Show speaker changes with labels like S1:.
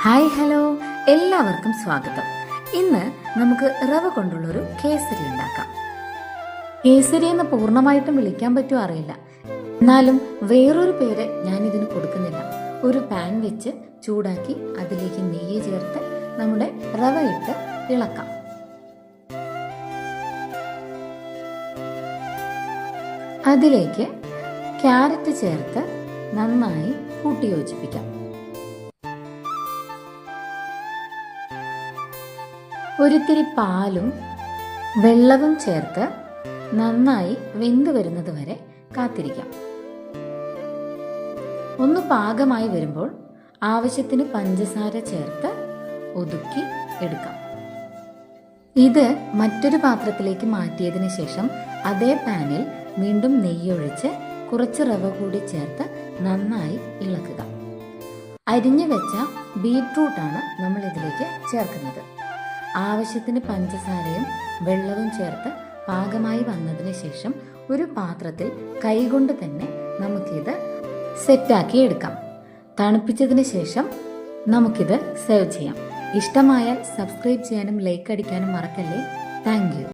S1: Hi hello, എല്ലാവർക്കും സ്വാഗതം. ഇന്ന് നമുക്ക് റവ കൊണ്ടുള്ളൊരു കേസരി ഉണ്ടാക്കാം. കേസരി എന്ന് പൂർണ്ണമായിട്ടും വിളിക്കാൻ പറ്റുമോ അറിയില്ല, എന്നാലും വേറൊരു പേര് ഞാൻ ഇതിന് കൊടുക്കുന്നില്ല. ഒരു പാൻ വെച്ച് ചൂടാക്കി അതിലേക്ക് നെയ്യ് ചേർത്ത് നമ്മുടെ റവ ഇട്ട് ഇളക്കാം. അതിലേക്ക് ക്യാരറ്റ് ചേർത്ത് നന്നായി കൂട്ടി യോജിപ്പിക്കാം. ഒരിത്തിരി പാലും വെള്ളവും ചേർത്ത് നന്നായി വെന്ത് വരുന്നത് വരെ കാത്തിരിക്കാം. ഒന്ന് പാകമായി വരുമ്പോൾ ആവശ്യത്തിന് പഞ്ചസാര ചേർത്ത് ഒതുക്കി എടുക്കാം. ഇത് മറ്റൊരു പാത്രത്തിലേക്ക് മാറ്റിയതിന് ശേഷം അതേ പാനിൽ വീണ്ടും നെയ്യൊഴിച്ച് കുറച്ച് റവ കൂടി ചേർത്ത് നന്നായി ഇളക്കുക. അരിഞ്ഞു വെച്ച ബീറ്റ്റൂട്ടാണ് നമ്മൾ ഇതിലേക്ക് ചേർക്കുന്നത്. ആവശ്യത്തിന് പഞ്ചസാരയും വെള്ളവും ചേർത്ത് പാകമായി വന്നതിന് ശേഷം ഒരു പാത്രത്തിൽ കൈകൊണ്ട് തന്നെ നമുക്കിത് സെറ്റാക്കി എടുക്കാം. തണുപ്പിച്ചതിന് ശേഷം നമുക്കിത് സെർവ് ചെയ്യാം. ഇഷ്ടമായാൽ സബ്സ്ക്രൈബ് ചെയ്യാനും ലൈക്ക് അടിക്കാനും മറക്കല്ലേ. Thank you.